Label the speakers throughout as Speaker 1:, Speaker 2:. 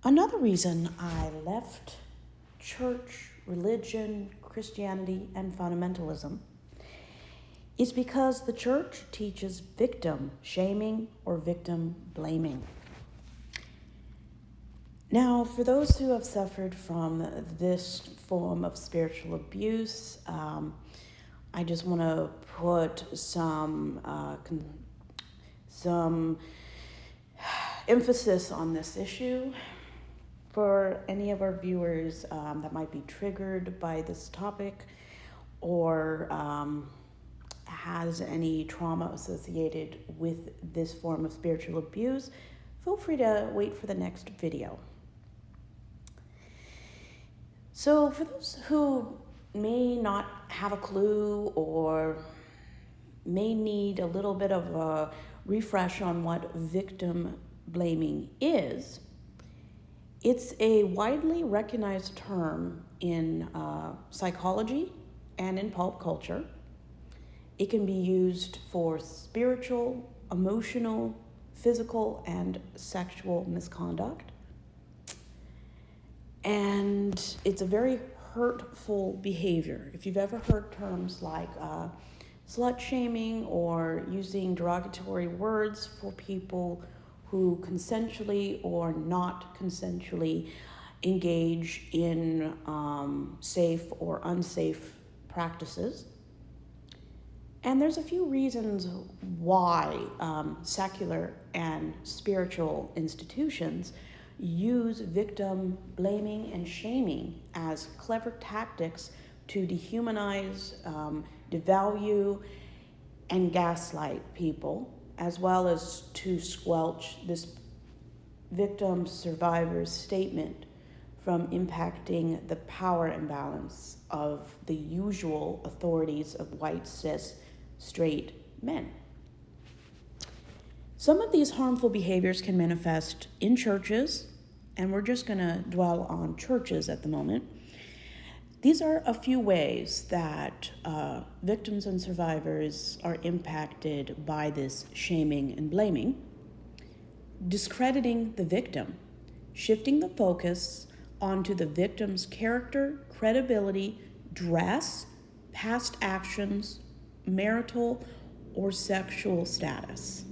Speaker 1: Another reason I left church, religion, Christianity, and fundamentalism is because the church teaches victim shaming or victim blaming. Now, for those who have suffered from this form of spiritual abuse, I just want to put some emphasis on this issue. For any of our viewers that might be triggered by this topic or has any trauma associated with this form of spiritual abuse, feel free to wait for the next video. So for those who may not have a clue or may need a little bit of a refresh on what victim blaming is, it's a widely recognized term in psychology and in pulp culture. It can be used for spiritual, emotional, physical, and sexual misconduct. And it's a very hurtful behavior. If you've ever heard terms like slut shaming or using derogatory words for people who consensually or not consensually engage in safe or unsafe practices. And there's a few reasons why secular and spiritual institutions use victim blaming and shaming as clever tactics to dehumanize, devalue, and gaslight people, as well as to squelch this victim survivor's statement from impacting the power imbalance of the usual authorities of white, cis, straight men. Some of these harmful behaviors can manifest in churches, and we're just going to dwell on churches at the moment. These are a few ways that victims and survivors are impacted by this shaming and blaming. Discrediting the victim, shifting the focus onto the victim's character, credibility, dress, past actions, marital or sexual status.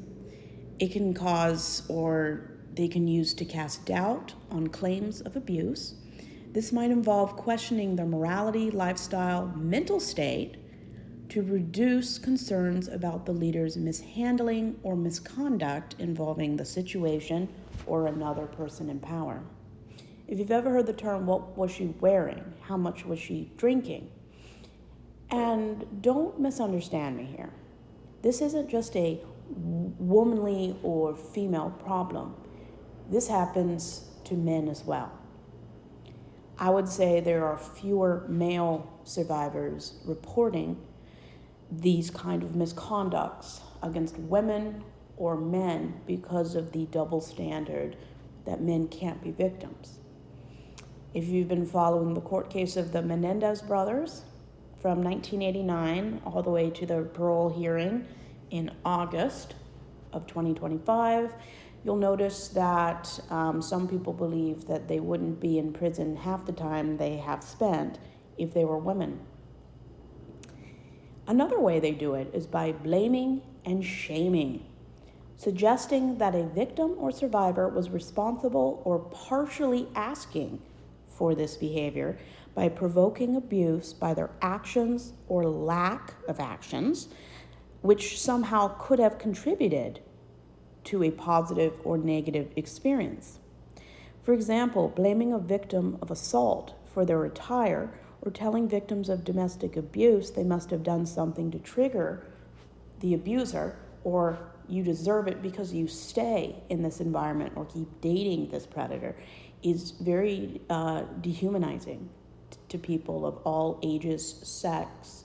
Speaker 1: It can cause or they can use to cast doubt on claims of abuse. This might involve questioning their morality, lifestyle, mental state to reduce concerns about the leader's mishandling or misconduct involving the situation or another person in power. If you've ever heard the term, what was she wearing? How much was she drinking? And don't misunderstand me here. This isn't just a womanly or female problem. This happens to men as well. I would say there are fewer male survivors reporting these kind of misconducts against women or men because of the double standard that men can't be victims. If you've been following the court case of the Menendez brothers from 1989 all the way to their parole hearing in August of 2025, you'll notice that some people believe that they wouldn't be in prison half the time they have spent if they were women. Another way they do it is by blaming and shaming, suggesting that a victim or survivor was responsible or partially asking for this behavior by provoking abuse by their actions or lack of actions, which somehow could have contributed to a positive or negative experience. For example, blaming a victim of assault for their attire or telling victims of domestic abuse they must have done something to trigger the abuser, or you deserve it because you stay in this environment or keep dating this predator, is very dehumanizing to people of all ages, sex,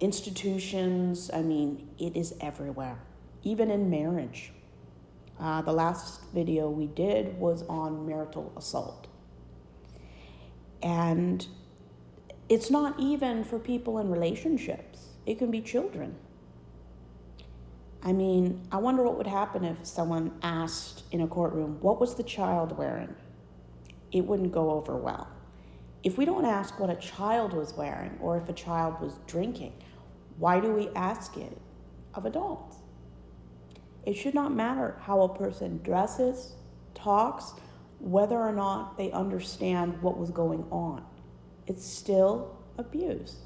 Speaker 1: institutions. I mean, it is everywhere. Even in marriage. The last video we did was on marital assault. And it's not even for people in relationships. It can be children. I mean, I wonder what would happen if someone asked in a courtroom, what was the child wearing? It wouldn't go over well. If we don't ask what a child was wearing or if a child was drinking, why do we ask it of adults? It should not matter how a person dresses, talks, whether or not they understand what was going on. It's still abuse.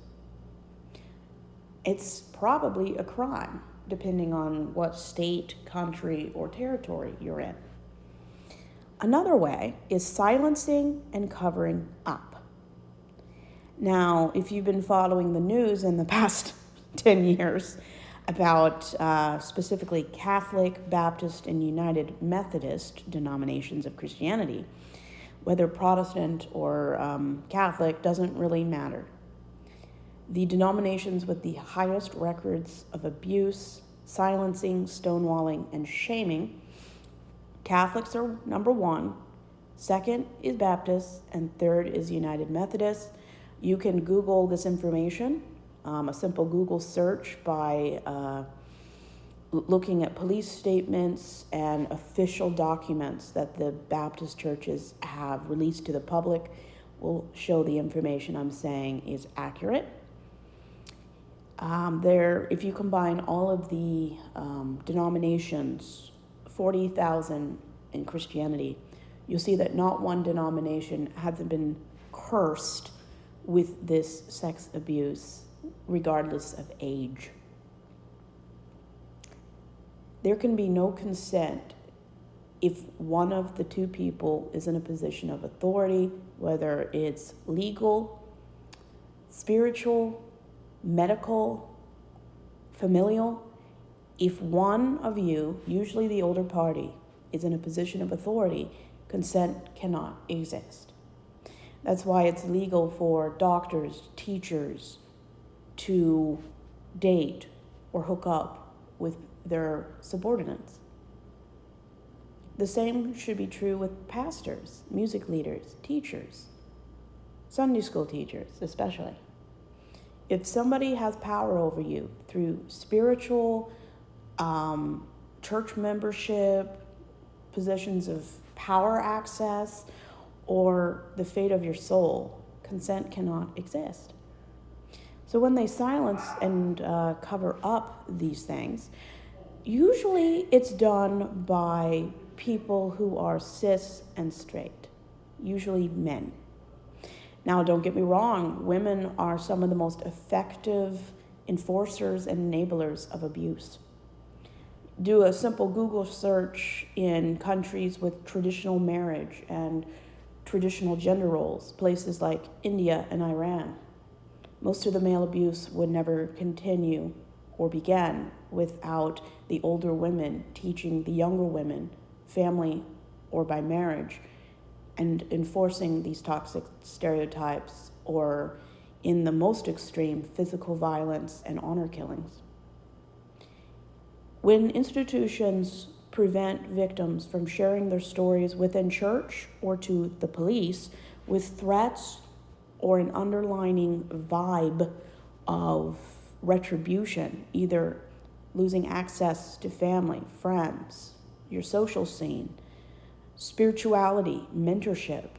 Speaker 1: It's probably a crime, depending on what state, country, or territory you're in. Another way is silencing and covering up. Now, if you've been following the news in the past 10 years about specifically Catholic, Baptist, and United Methodist denominations of Christianity, whether Protestant or Catholic doesn't really matter. The denominations with the highest records of abuse, silencing, stonewalling, and shaming, Catholics are number one, second is Baptist, and third is United Methodist. You can Google this information, a simple Google search by looking at police statements and official documents that the Baptist churches have released to the public will show the information I'm saying is accurate. If you combine all of the denominations, 40,000 in Christianity, you'll see that not one denomination hasn't been cursed with this sex abuse, regardless of age. There can be no consent if one of the two people is in a position of authority, whether it's legal, spiritual, medical, familial. If one of you, usually the older party, is in a position of authority, consent cannot exist. That's why it's legal for doctors, teachers to date or hook up with their subordinates. The same should be true with pastors, music leaders, teachers, Sunday school teachers especially. If somebody has power over you through spiritual, church membership, positions of power access, or the fate of your soul, consent cannot exist. So when they silence and cover up these things, usually it's done by people who are cis and straight, usually men. Now, don't get me wrong, women are some of the most effective enforcers and enablers of abuse. Do a simple Google search in countries with traditional marriage and traditional gender roles, places like India and Iran. Most of the male abuse would never continue or begin without the older women teaching the younger women, family or by marriage, and enforcing these toxic stereotypes, or in the most extreme, physical violence and honor killings. When institutions prevent victims from sharing their stories within church or to the police with threats or an underlining vibe of retribution, either losing access to family, friends, your social scene, spirituality, mentorship,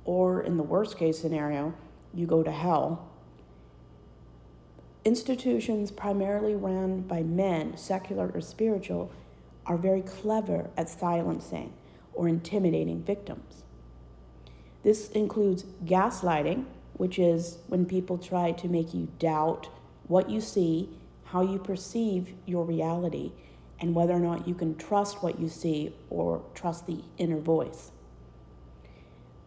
Speaker 1: or in the worst case scenario, you go to hell. Institutions primarily run by men, secular or spiritual, are very clever at silencing or intimidating victims. This includes gaslighting, which is when people try to make you doubt what you see, how you perceive your reality, and whether or not you can trust what you see or trust the inner voice.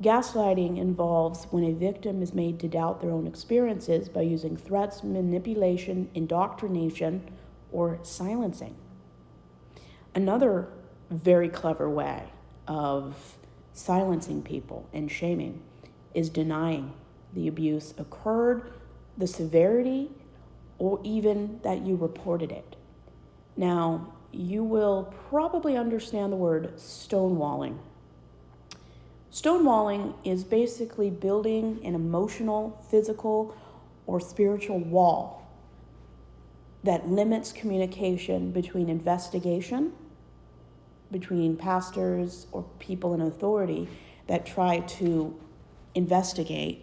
Speaker 1: Gaslighting involves when a victim is made to doubt their own experiences by using threats, manipulation, indoctrination, or silencing. Another very clever way of silencing people and shaming is denying the abuse occurred, the severity, or even that you reported it. Now, you will probably understand the word stonewalling. Stonewalling is basically building an emotional, physical, or spiritual wall that limits communication between investigation, between pastors or people in authority that try to investigate,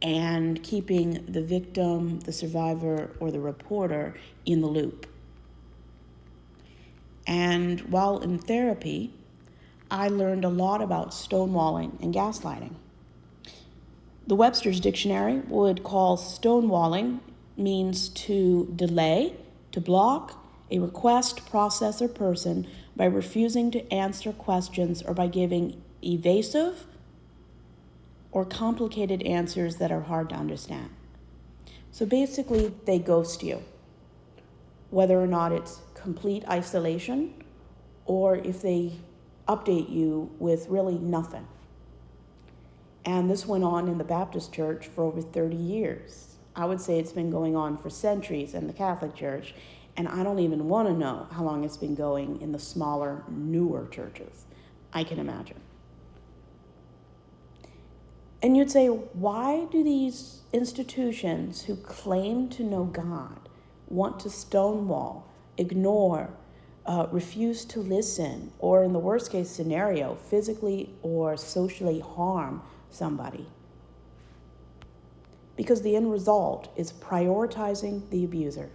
Speaker 1: and keeping the victim, the survivor, or the reporter in the loop. And while in therapy, I learned a lot about stonewalling and gaslighting. The Webster's Dictionary would call stonewalling means to delay, to block a request, process, or person by refusing to answer questions or by giving evasive or complicated answers that are hard to understand. So basically, they ghost you, whether or not it's complete isolation or if they update you with really nothing. And this went on in the Baptist Church for over 30 years. I would say it's been going on for centuries in the Catholic Church, and I don't even want to know how long it's been going in the smaller, newer churches. I can imagine. And you'd say, why do these institutions who claim to know God want to stonewall, ignore, refuse to listen, or in the worst case scenario, physically or socially harm somebody? Because the end result is prioritizing the abuser,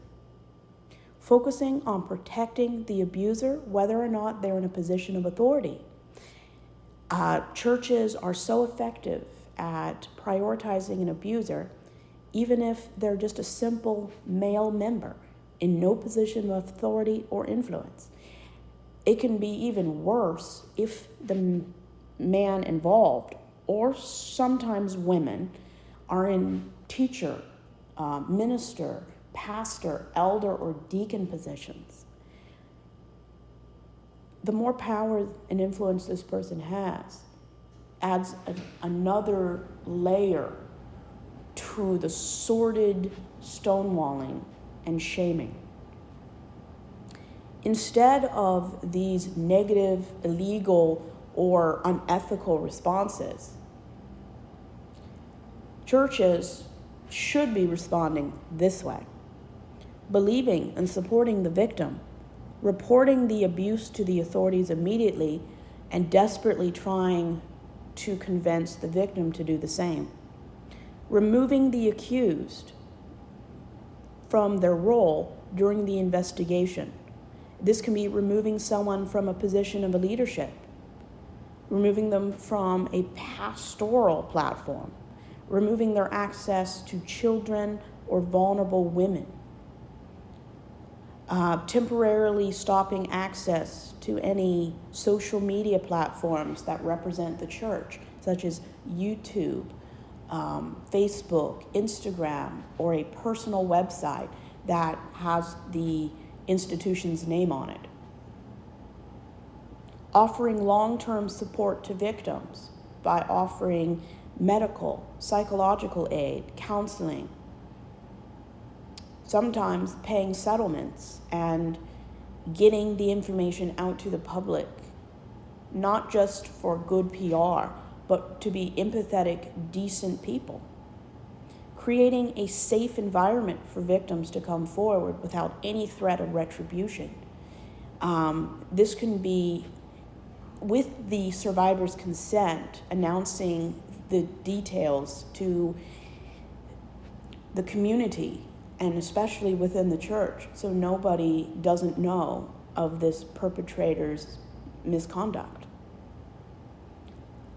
Speaker 1: focusing on protecting the abuser, whether or not they're in a position of authority. Churches are so effective at prioritizing an abuser, even if they're just a simple male member in no position of authority or influence. It can be even worse if the man involved, or sometimes women, are in teacher, minister, pastor, elder, or deacon positions. The more power and influence this person has adds another layer to the sordid stonewalling and shaming. Instead of these negative, illegal, or unethical responses, churches should be responding this way: believing and supporting the victim, reporting the abuse to the authorities immediately, and desperately trying to convince the victim to do the same. Removing the accused from their role during the investigation. This can be removing someone from a position of leadership, removing them from a pastoral platform, removing their access to children or vulnerable women, temporarily stopping access to any social media platforms that represent the church, such as YouTube, Facebook, Instagram, or a personal website that has the institution's name on it. Offering long-term support to victims by offering medical, psychological aid, counseling, sometimes paying settlements and getting the information out to the public, not just for good PR, but to be empathetic, decent people. Creating a safe environment for victims to come forward without any threat of retribution. This can be, with the survivor's consent, announcing the details to the community, and especially within the church, so nobody doesn't know of this perpetrator's misconduct.